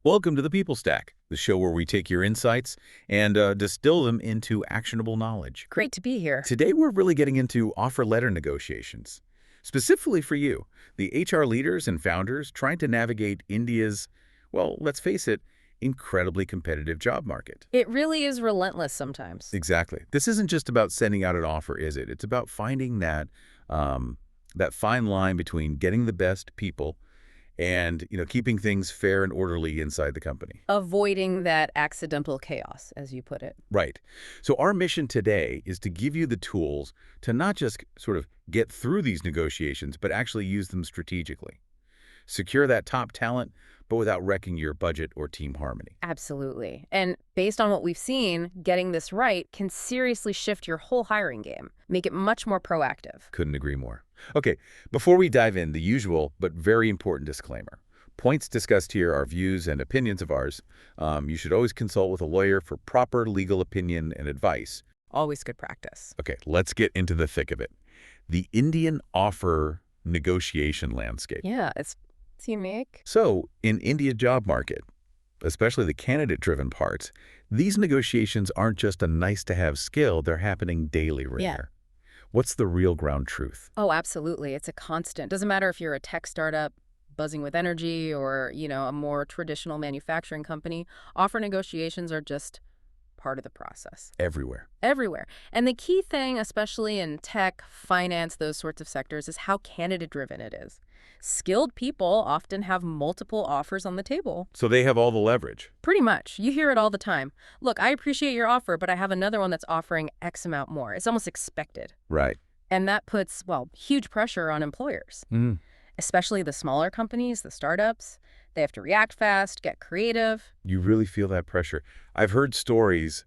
Welcome to the People Stack, the show where we take your insights and distill them into actionable knowledge. Great to be here. Today, we're really getting into offer letter negotiations. Specifically for you, the HR leaders and founders trying to navigate India's, well, let's face it, incredibly competitive job market. It really is relentless sometimes. Exactly. This isn't just about sending out an offer, is it? It's about finding that fine line between getting the best people and keeping things fair and orderly inside the company. Avoiding that accidental chaos, as you put it. Right. So our mission today is to give you the tools to not just sort of get through these negotiations, but actually use them strategically. Secure that top talent, but without wrecking your budget or team harmony. Absolutely. And based on what we've seen, getting this right can seriously shift your whole hiring game, make it much more proactive. Couldn't agree more. Okay, before we dive in, the usual but very important disclaimer. Points discussed here are views and opinions of ours. You should always consult with a lawyer for proper legal opinion and advice. Always good practice. Okay, let's get into the thick of it. The Indian offer negotiation landscape. Yeah, it's unique. So, in India's job market, especially the candidate-driven parts, these negotiations aren't just a nice-to-have skill, they're happening daily, Rainier. Yeah. What's the real ground truth? Oh, absolutely. It's a constant. Doesn't matter if you're a tech startup buzzing with energy or, a more traditional manufacturing company. Offer negotiations are just part of the process. Everywhere. Everywhere. And the key thing, especially in tech, finance, those sorts of sectors, is how candidate-driven it is. Skilled people often have multiple offers on the table. So they have all the leverage. Pretty much. You hear it all the time. Look, I appreciate your offer, but I have another one that's offering X amount more. It's almost expected. Right. And that puts, huge pressure on employers, especially the smaller companies, the startups. They have to react fast, get creative. You really feel that pressure. I've heard stories,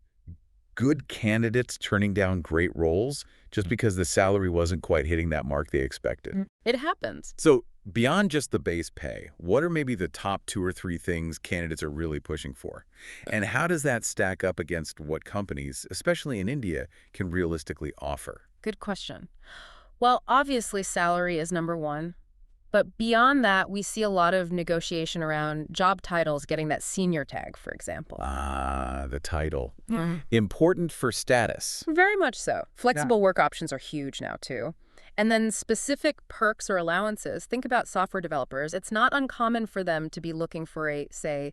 good candidates turning down great roles just because the salary wasn't quite hitting that mark they expected. It happens. So beyond just the base pay, what are maybe the top 2 or 3 things candidates are really pushing for? And how does that stack up against what companies, especially in India, can realistically offer? Good question. Well, obviously salary is number one. But beyond that, we see a lot of negotiation around job titles getting that senior tag, for example. Ah, the title. Important for status. Very much so. Flexible work options are huge now, too. And then specific perks or allowances. Think about software developers. It's not uncommon for them to be looking for a, say,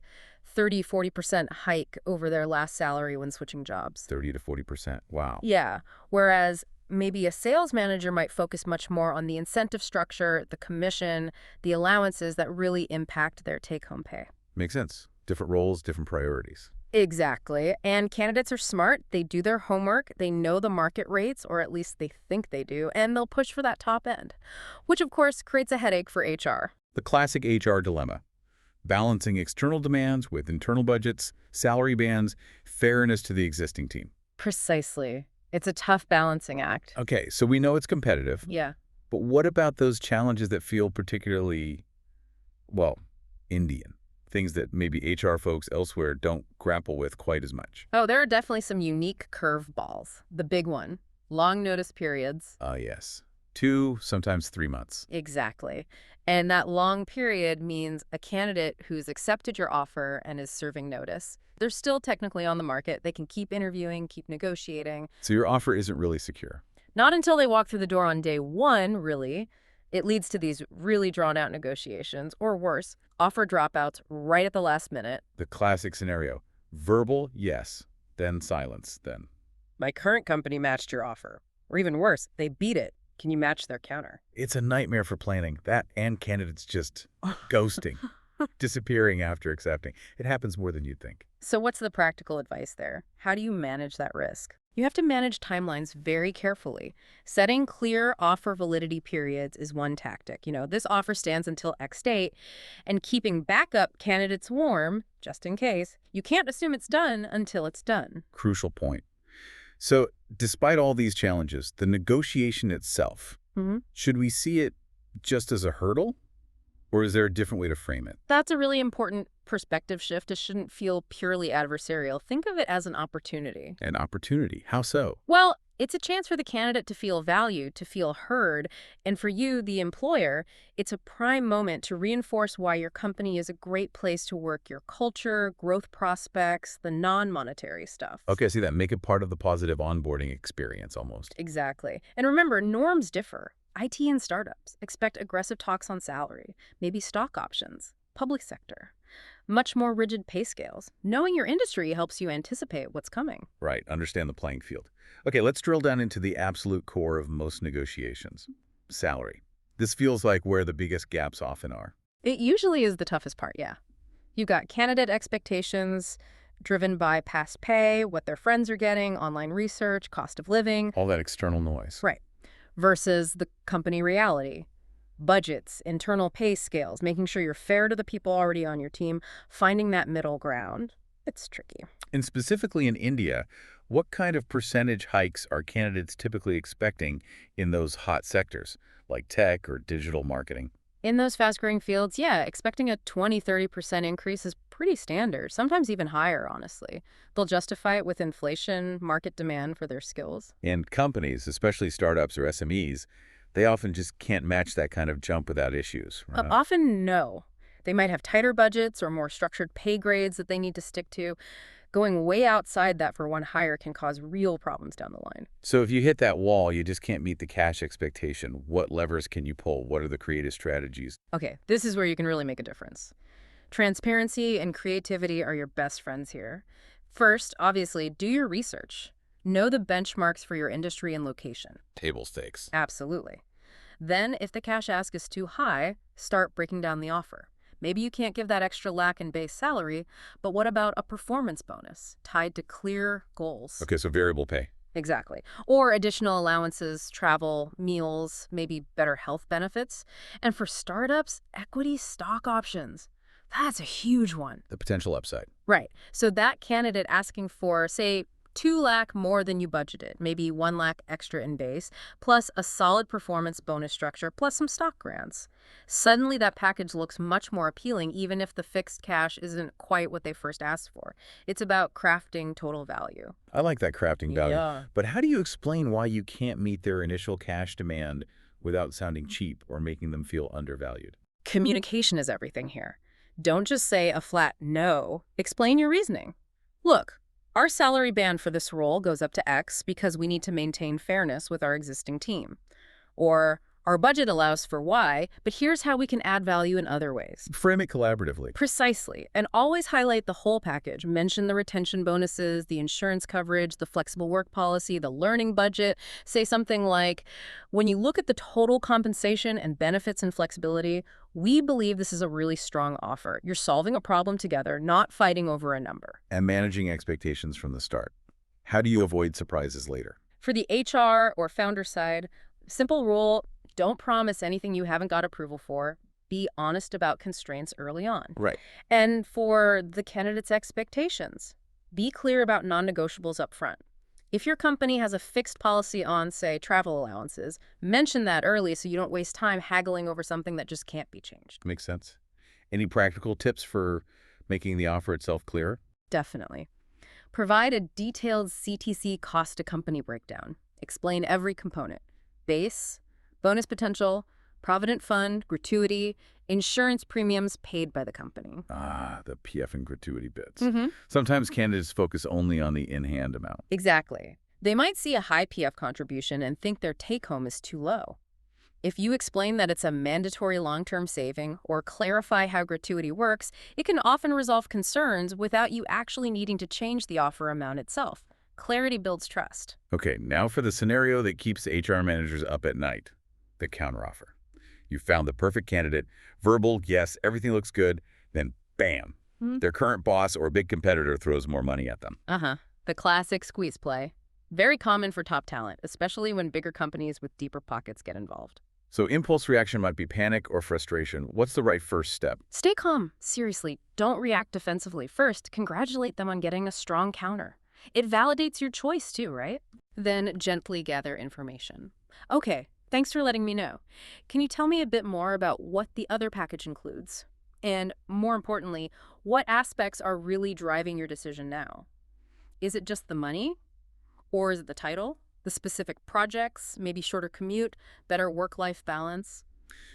30–40% hike over their last salary when switching jobs. 30 to 40%. Wow. Yeah. Whereas maybe a sales manager might focus much more on the incentive structure, the commission, the allowances that really impact their take-home pay. Makes sense. Different roles, different priorities. Exactly. And candidates are smart. They do their homework. They know the market rates, or at least they think they do, and they'll push for that top end, which, of course, creates a headache for HR. The classic HR dilemma. Balancing external demands with internal budgets, salary bands, fairness to the existing team. Precisely. It's a tough balancing act. Okay, so we know it's competitive. Yeah. But what about those challenges that feel particularly, Indian? Things that maybe HR folks elsewhere don't grapple with quite as much. Oh, there are definitely some unique curveballs. The big one, long notice periods. Yes. 2, sometimes 3 months. Exactly. And that long period means a candidate who's accepted your offer and is serving notice. They're still technically on the market. They can keep interviewing, keep negotiating. So your offer isn't really secure. Not until they walk through the door on day one, really. It leads to these really drawn-out negotiations, or worse, offer dropouts right at the last minute. The classic scenario. Verbal, yes. Then silence, then. My current company matched your offer. Or even worse, they beat it. Can you match their counter? It's a nightmare for planning. That and candidates just ghosting, disappearing after accepting. It happens more than you'd think. So what's the practical advice there? How do you manage that risk? You have to manage timelines very carefully. Setting clear offer validity periods is one tactic. This offer stands until X date, and keeping backup candidates warm, just in case. You can't assume it's done until it's done. Crucial point. So, despite all these challenges, the negotiation itself, should we see it just as a hurdle? Or is there a different way to frame it? That's a really important perspective shift. It shouldn't feel purely adversarial. Think of it as an opportunity. An opportunity? How so? Well, It's a chance for the candidate to feel valued, to feel heard, and for you, the employer, it's a prime moment to reinforce why your company is a great place to work, your culture, growth prospects, the non-monetary stuff. Okay, I see that. Make it part of the positive onboarding experience almost. Exactly. And remember, norms differ. IT and startups expect aggressive talks on salary, maybe stock options, public sector, much more rigid pay scales. Knowing your industry helps you anticipate what's coming. Right, understand the playing field. Okay, let's drill down into the absolute core of most negotiations. Salary. This feels like where the biggest gaps often are. It usually is the toughest part, yeah. You've got candidate expectations driven by past pay, what their friends are getting, online research, cost of living. All that external noise. Right. Versus the company reality. Budgets, internal pay scales, making sure you're fair to the people already on your team, finding that middle ground. It's tricky. And specifically in India, what kind of percentage hikes are candidates typically expecting in those hot sectors, like tech or digital marketing? In those fast-growing fields, yeah, expecting a 20–30% increase is pretty standard, sometimes even higher, honestly. They'll justify it with inflation, market demand for their skills. And companies, especially startups or SMEs, they often just can't match that kind of jump without issues. Right? Often, no. They might have tighter budgets or more structured pay grades that they need to stick to. Going way outside that for one hire can cause real problems down the line. So if you hit that wall, you just can't meet the cash expectation. What levers can you pull? What are the creative strategies? Okay, this is where you can really make a difference. Transparency and creativity are your best friends here. First, obviously, do your research. Know the benchmarks for your industry and location. Table stakes. Absolutely. Then, if the cash ask is too high, start breaking down the offer. Maybe you can't give that extra lack in base salary, but what about a performance bonus tied to clear goals? Okay, so variable pay. Exactly. Or additional allowances, travel, meals, maybe better health benefits. And for startups, equity stock options. That's a huge one. The potential upside. Right. So that candidate asking for, say, 2 lakh more than you budgeted, maybe 1 lakh extra in base, plus a solid performance bonus structure, plus some stock grants. Suddenly that package looks much more appealing, even if the fixed cash isn't quite what they first asked for. It's about crafting total value. I like that crafting value. Yeah. But how do you explain why you can't meet their initial cash demand without sounding cheap or making them feel undervalued? Communication is everything here. Don't just say a flat no. Explain your reasoning. Look, our salary band for this role goes up to X because we need to maintain fairness with our existing team. Or our budget allows for Y, but here's how we can add value in other ways. Frame it collaboratively. Precisely. And always highlight the whole package. Mention the retention bonuses, the insurance coverage, the flexible work policy, the learning budget. Say something like, when you look at the total compensation and benefits and flexibility, we believe this is a really strong offer. You're solving a problem together, not fighting over a number. And managing expectations from the start. How do you avoid surprises later? For the HR or founder side, simple rule, don't promise anything you haven't got approval for. Be honest about constraints early on. Right. And for the candidate's expectations, be clear about non-negotiables up front. If your company has a fixed policy on, say, travel allowances, mention that early so you don't waste time haggling over something that just can't be changed. Makes sense. Any practical tips for making the offer itself clearer? Definitely. Provide a detailed CTC cost to company breakdown. Explain every component. Base, bonus potential, provident fund, gratuity, insurance premiums paid by the company. Ah, the PF and gratuity bits. Mm-hmm. Sometimes candidates focus only on the in-hand amount. Exactly. They might see a high PF contribution and think their take-home is too low. If you explain that it's a mandatory long-term saving or clarify how gratuity works, it can often resolve concerns without you actually needing to change the offer amount itself. Clarity builds trust. Okay, now for the scenario that keeps HR managers up at night, the counteroffer. You found the perfect candidate, verbal, yes, everything looks good, then bam, their current boss or big competitor throws more money at them. The classic squeeze play. Very common for top talent, especially when bigger companies with deeper pockets get involved. So impulse reaction might be panic or frustration. What's the right first step? Stay calm. Seriously, don't react defensively. First, congratulate them on getting a strong counter. It validates your choice too, right? Then gently gather information. Okay, thanks for letting me know. Can you tell me a bit more about what the other package includes? And more importantly, what aspects are really driving your decision now? Is it just the money? Or is it the title, The specific projects, maybe shorter commute, better work-life balance.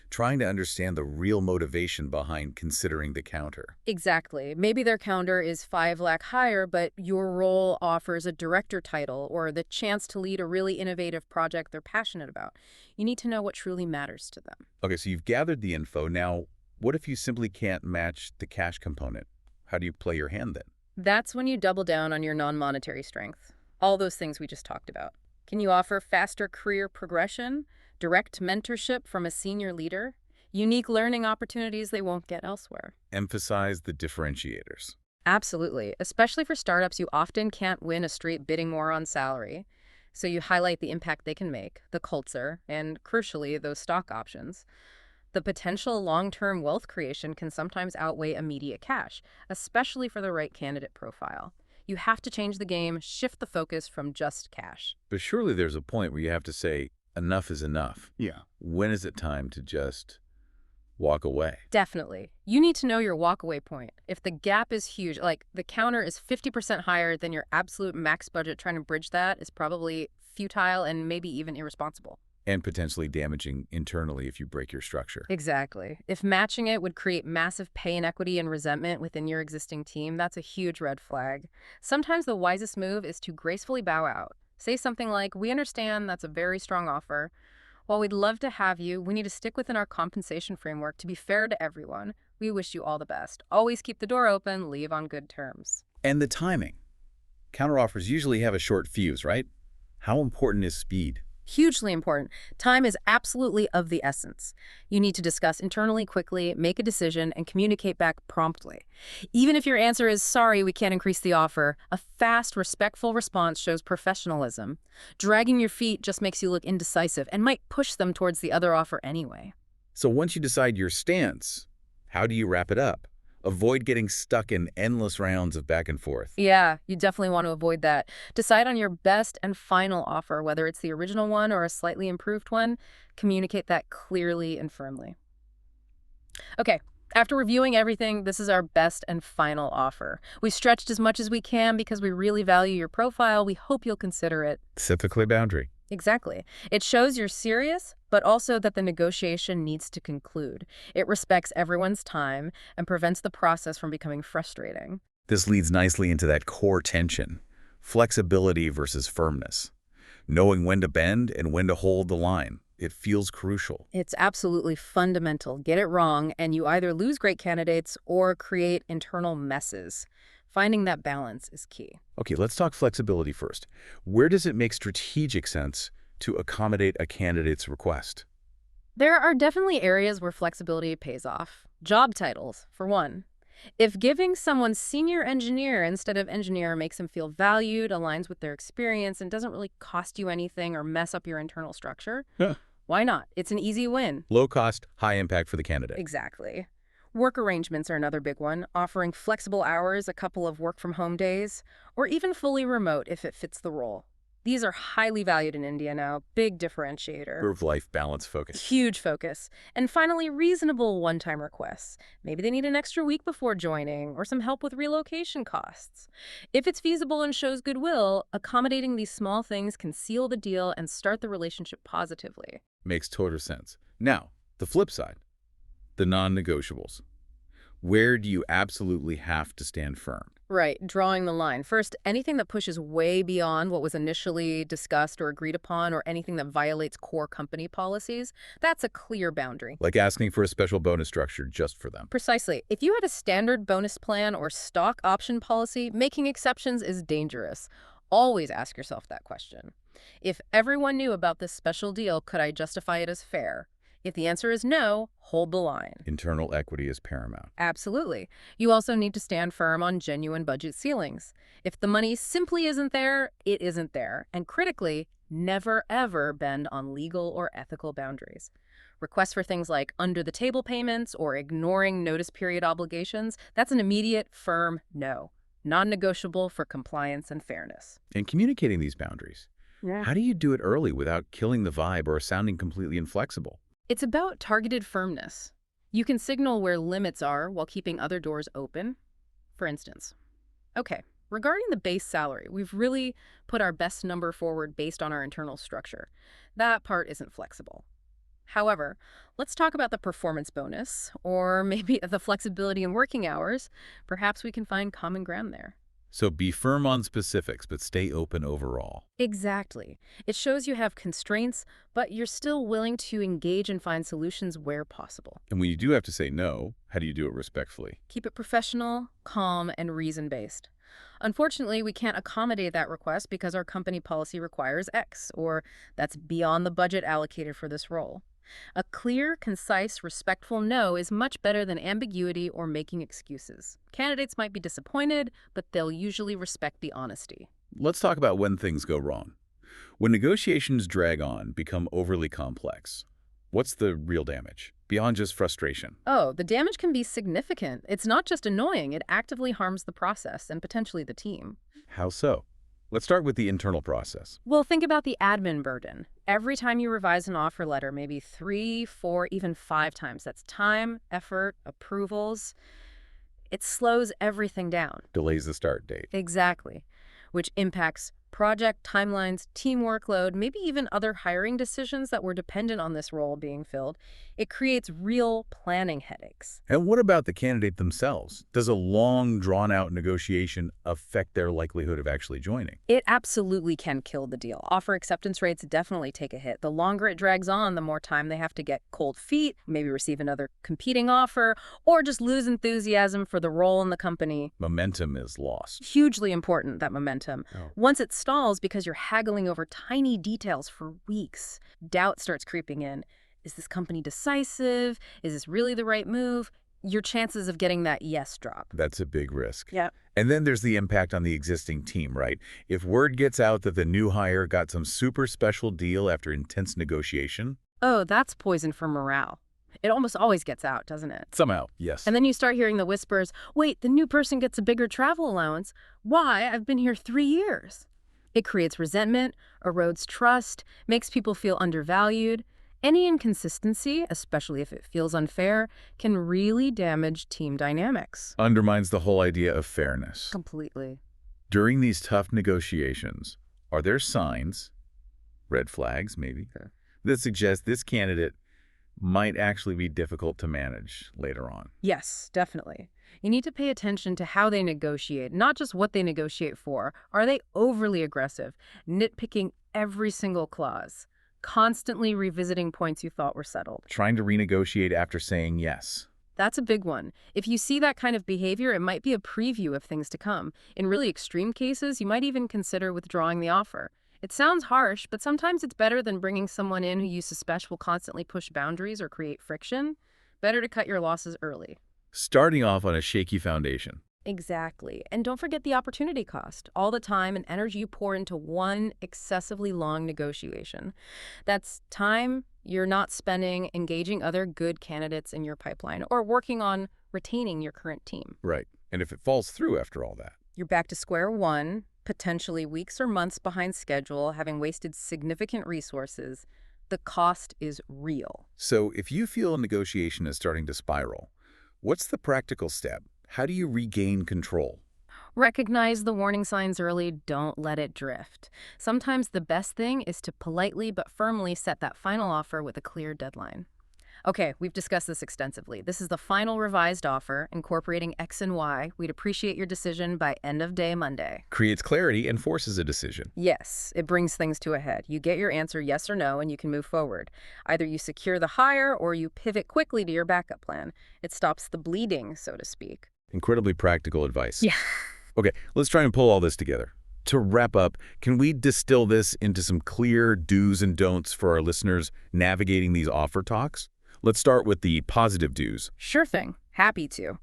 Trying to understand the real motivation behind considering the counter. Exactly. Maybe their counter is 5 lakh higher, but your role offers a director title or the chance to lead a really innovative project they're passionate about. You need to know what truly matters to them. Okay, so you've gathered the info. Now, what if you simply can't match the cash component? How do you play your hand then? That's when you double down on your non-monetary strength. All those things we just talked about. Can you offer faster career progression, direct mentorship from a senior leader, unique learning opportunities they won't get elsewhere? Emphasize the differentiators. Absolutely. Especially for startups, you often can't win a straight bidding war on salary. So you highlight the impact they can make, the culture, and crucially, those stock options. The potential long-term wealth creation can sometimes outweigh immediate cash, especially for the right candidate profile. You have to change the game, shift the focus from just cash. But surely there's a point where you have to say, enough is enough. Yeah. When is it time to just walk away? Definitely. You need to know your walkaway point. If the gap is huge, like the counter is 50% higher than your absolute max budget, trying to bridge that is probably futile and maybe even irresponsible. And potentially damaging internally if you break your structure. Exactly. If matching it would create massive pay inequity and resentment within your existing team, that's a huge red flag. Sometimes the wisest move is to gracefully bow out. Say something like, "We understand that's a very strong offer. While we'd love to have you, we need to stick within our compensation framework to be fair to everyone. We wish you all the best. Always keep the door open, leave on good terms." And the timing. Counteroffers usually have a short fuse, right? How important is speed? Hugely important. Time is absolutely of the essence. You need to discuss internally quickly, make a decision, and communicate back promptly. Even if your answer is, "Sorry, we can't increase the offer," a fast, respectful response shows professionalism. Dragging your feet just makes you look indecisive and might push them towards the other offer anyway. So once you decide your stance, how do you wrap it up? Avoid getting stuck in endless rounds of back and forth. Yeah, you definitely want to avoid that. Decide on your best and final offer, whether it's the original one or a slightly improved one. Communicate that clearly and firmly. Okay, after reviewing everything, this is our best and final offer. We stretched as much as we can because we really value your profile. We hope you'll consider it. Set the clear boundary. Exactly. It shows you're serious, but also that the negotiation needs to conclude. It respects everyone's time and prevents the process from becoming frustrating. This leads nicely into that core tension, flexibility versus firmness. Knowing when to bend and when to hold the line. It feels crucial. It's absolutely fundamental. Get it wrong, and you either lose great candidates or create internal messes. Finding that balance is key. Okay, let's talk flexibility first. Where does it make strategic sense to accommodate a candidate's request? There are definitely areas where flexibility pays off. Job titles, for one. If giving someone senior engineer instead of engineer makes them feel valued, aligns with their experience, and doesn't really cost you anything or mess up your internal structure, why not? It's an easy win. Low cost, high impact for the candidate. Exactly. Work arrangements are another big one, offering flexible hours, a couple of work-from-home days, or even fully remote if it fits the role. These are highly valued in India now, big differentiator. Work-life balance focus. Huge focus. And finally, reasonable one-time requests. Maybe they need an extra week before joining, or some help with relocation costs. If it's feasible and shows goodwill, accommodating these small things can seal the deal and start the relationship positively. Makes total sense. Now, the flip side. The non-negotiables. Where do you absolutely have to stand firm? Right, drawing the line. First, anything that pushes way beyond what was initially discussed or agreed upon, or anything that violates core company policies, that's a clear boundary. Like asking for a special bonus structure just for them. Precisely. If you had a standard bonus plan or stock option policy, making exceptions is dangerous. Always ask yourself that question. If everyone knew about this special deal, could I justify it as fair? If the answer is no, hold the line. Internal equity is paramount. Absolutely. You also need to stand firm on genuine budget ceilings. If the money simply isn't there, it isn't there. And critically, never ever bend on legal or ethical boundaries. Requests for things like under-the-table payments or ignoring notice period obligations, that's an immediate, firm no. Non-negotiable for compliance and fairness. And communicating these boundaries. Yeah. How do you do it early without killing the vibe or sounding completely inflexible? It's about targeted firmness. You can signal where limits are while keeping other doors open. For instance, okay, Regarding the base salary, we've really put our best number forward based on our internal structure. That part isn't flexible. However, let's talk about the performance bonus, or maybe the flexibility in working hours. Perhaps we can find common ground there. So be firm on specifics, but stay open overall. Exactly. It shows you have constraints, but you're still willing to engage and find solutions where possible. And when you do have to say no, how do you do it respectfully? Keep it professional, calm, and reason-based. Unfortunately, we can't accommodate that request because our company policy requires X, or that's beyond the budget allocated for this role. A clear, concise, respectful no is much better than ambiguity or making excuses. Candidates might be disappointed, but they'll usually respect the honesty. Let's talk about when things go wrong. When negotiations drag on, become overly complex, what's the real damage, beyond just frustration? Oh, the damage can be significant. It's not just annoying, it actively harms the process and potentially the team. How so? Let's start with the internal process. Well, think about the admin burden. Every time you revise an offer letter, maybe 3, 4, even 5 times, that's time, effort, approvals. It slows everything down. Delays the start date. Exactly. Which impacts project timelines, team workload, maybe even other hiring decisions that were dependent on this role being filled. It creates real planning headaches. And what about the candidate themselves? Does a long, drawn-out negotiation affect their likelihood of actually joining? It absolutely can kill the deal. Offer acceptance rates definitely take a hit. The longer it drags on, the more time they have to get cold feet, maybe receive another competing offer, or just lose enthusiasm for the role in the company. Momentum is lost. Hugely important, that momentum. Oh. Once it stalls because you're haggling over tiny details for weeks, doubt starts creeping in. Is this company decisive? Is this really the right move? Your chances of getting that yes drop. That's a big risk. Yeah. And then there's the impact on the existing team, right? If word gets out that the new hire got some super special deal after intense negotiation. Oh, that's poison for morale. It almost always gets out, doesn't it? Somehow, yes. And then you start hearing the whispers, wait, the new person gets a bigger travel allowance. Why? I've been here 3 years. It creates resentment, erodes trust, makes people feel undervalued. Any inconsistency, especially if it feels unfair, can really damage team dynamics. Undermines the whole idea of fairness. Completely. During these tough negotiations, are there signs, red flags maybe, that suggest this candidate might actually be difficult to manage later on? Yes, definitely. You need to pay attention to how they negotiate, not just what they negotiate for. Are they overly aggressive, nitpicking every single clause, constantly revisiting points you thought were settled? Trying to renegotiate after saying yes. That's a big one. If you see that kind of behavior, it might be a preview of things to come. In really extreme cases, you might even consider withdrawing the offer. It sounds harsh, but sometimes it's better than bringing someone in who you suspect will constantly push boundaries or create friction. Better to cut your losses early. Starting off on a shaky foundation. Exactly. And don't forget the opportunity cost. All the time and energy you pour into one excessively long negotiation. That's time you're not spending engaging other good candidates in your pipeline or working on retaining your current team. Right. And if it falls through after all that. You're back to square one, potentially weeks or months behind schedule, having wasted significant resources. The cost is real. So if you feel a negotiation is starting to spiral, what's the practical step? How do you regain control? Recognize the warning signs early. Don't let it drift. Sometimes the best thing is to politely but firmly set that final offer with a clear deadline. Okay, we've discussed this extensively. This is the final revised offer, incorporating X and Y. We'd appreciate your decision by end of day Monday. Creates clarity and forces a decision. Yes, it brings things to a head. You get your answer yes or no, and you can move forward. Either you secure the hire or you pivot quickly to your backup plan. It stops the bleeding, so to speak. Incredibly practical advice. Yeah. Okay, let's try and pull all this together. To wrap up, can we distill this into some clear do's and don'ts for our listeners navigating these offer talks? Let's start with the positive do's. Sure thing. Happy to.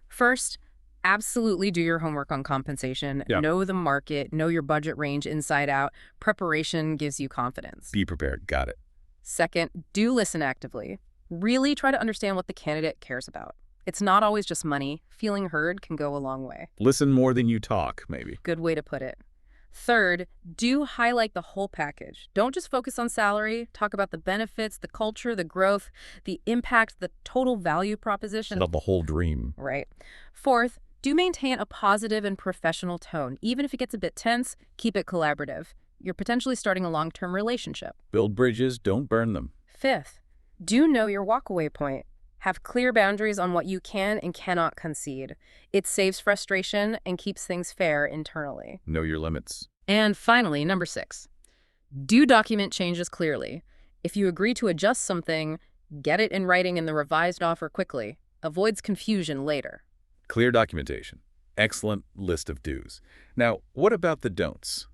First, absolutely do your homework on compensation. Yeah. Know the market. Know your budget range inside out. Preparation gives you confidence. Be prepared. Got it. Second, do listen actively. Really try to understand what the candidate cares about. It's not always just money. Feeling heard can go a long way. Listen more than you talk, maybe. Good way to put it. Third, do highlight the whole package. Don't just focus on salary. Talk about the benefits, the culture, the growth, the impact, the total value proposition. Not the whole dream. Right. Fourth, Do maintain a positive and professional tone. Even if it gets a bit tense, keep it collaborative. You're potentially starting a long-term relationship. Build bridges, don't burn them. Fifth, do know your walkaway point. Have clear boundaries on what you can and cannot concede. It saves frustration and keeps things fair internally. Know your limits. And finally, number 6, do document changes clearly. If you agree to adjust something, get it in writing in the revised offer quickly. Avoids confusion later. Clear documentation. Excellent list of do's. Now, what about the don'ts?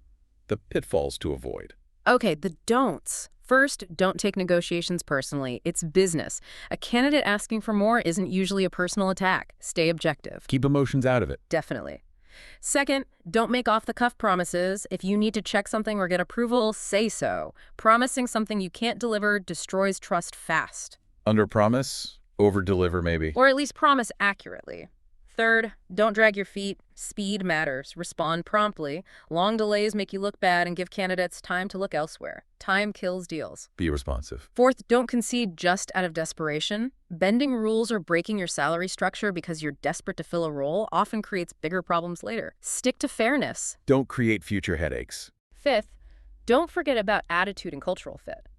The pitfalls to avoid. Okay, the don'ts. First, don't take negotiations personally. It's business. A candidate asking for more isn't usually a personal attack. Stay objective. Keep emotions out of it. Definitely. Second, don't make off-the-cuff promises. If you need to check something or get approval, say so. Promising something you can't deliver destroys trust fast. Under-promise, over-deliver maybe. Or at least promise accurately. Third, don't drag your feet. Speed matters. Respond promptly. Long delays make you look bad and give candidates time to look elsewhere. Time kills deals. Be responsive. Fourth, don't concede just out of desperation. Bending rules or breaking your salary structure because you're desperate to fill a role often creates bigger problems later. Stick to fairness. Don't create future headaches. Fifth, don't forget about attitude and cultural fit.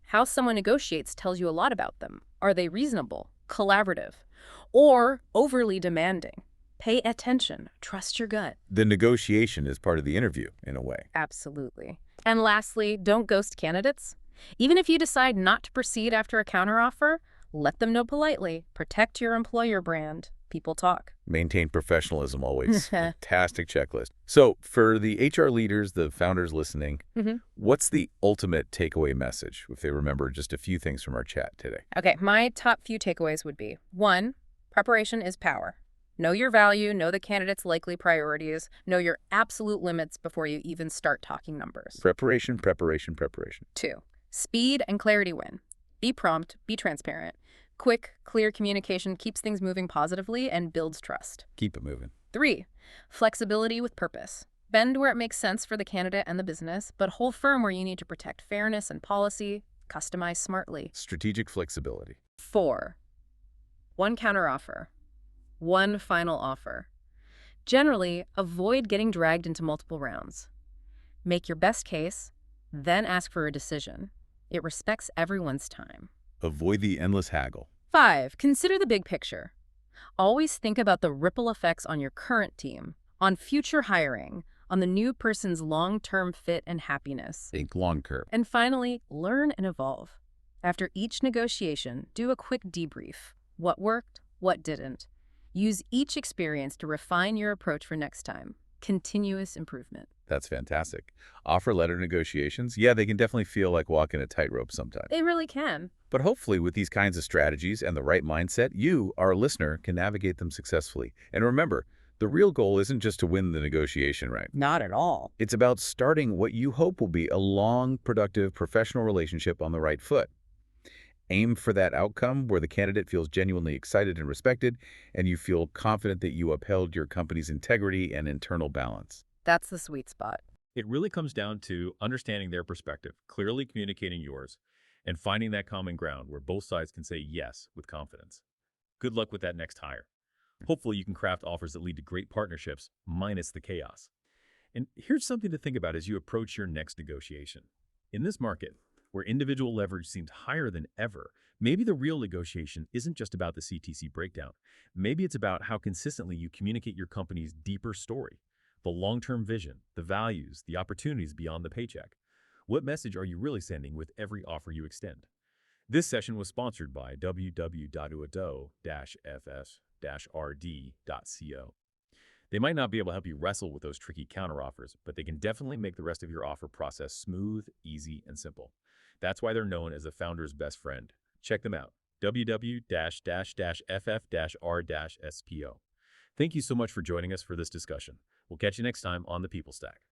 How someone negotiates tells you a lot about them. Are they reasonable, collaborative, or overly demanding? Pay attention. Trust your gut. The negotiation is part of the interview, in a way. Absolutely. And lastly, don't ghost candidates. Even if you decide not to proceed after a counteroffer, let them know politely. Protect your employer brand. People talk. Maintain professionalism always. Fantastic checklist. So for the HR leaders, the founders listening, what's the ultimate takeaway message if they remember just a few things from our chat today? Okay, my top few takeaways would be: 1, preparation is power. Know your value, know the candidate's likely priorities, know your absolute limits before you even start talking numbers. Preparation, preparation, preparation. 2, speed and clarity win. Be prompt, be transparent. Quick, clear communication keeps things moving positively and builds trust. Keep it moving. 3, flexibility with purpose. Bend where it makes sense for the candidate and the business, but hold firm where you need to protect fairness and policy. Customize smartly. Strategic flexibility. 4, 1 counteroffer. 1 final offer. Generally, avoid getting dragged into multiple rounds. Make your best case, then ask for a decision. It respects everyone's time. Avoid the endless haggle. 5, consider the big picture. Always think about the ripple effects on your current team, on future hiring, on the new person's long-term fit and happiness. Think long curve. And finally, learn and evolve. After each negotiation, do a quick debrief. What worked? What didn't? Use each experience to refine your approach for next time. Continuous improvement. That's fantastic. Offer letter negotiations, yeah, they can definitely feel like walking a tightrope sometimes. They really can. But hopefully with these kinds of strategies and the right mindset, you, our listener, can navigate them successfully. And remember, the real goal isn't just to win the negotiation, right? Not at all. It's about starting what you hope will be a long, productive, professional relationship on the right foot. Aim for that outcome where the candidate feels genuinely excited and respected, and you feel confident that you upheld your company's integrity and internal balance. That's the sweet spot. It really comes down to understanding their perspective, clearly communicating yours, and finding that common ground where both sides can say yes with confidence. Good luck with that next hire. Hopefully you can craft offers that lead to great partnerships, minus the chaos. And here's something to think about as you approach your next negotiation. In this market, where individual leverage seems higher than ever, maybe the real negotiation isn't just about the CTC breakdown. Maybe it's about how consistently you communicate your company's deeper story, the long-term vision, the values, the opportunities beyond the paycheck. What message are you really sending with every offer you extend? This session was sponsored by www.uado-fs-rd.co. They might not be able to help you wrestle with those tricky counteroffers, but they can definitely make the rest of your offer process smooth, easy, and simple. That's why they're known as the founder's best friend. Check them out, www-ff-r-spo. Thank you so much for joining us for this discussion. We'll catch you next time on The People Stack.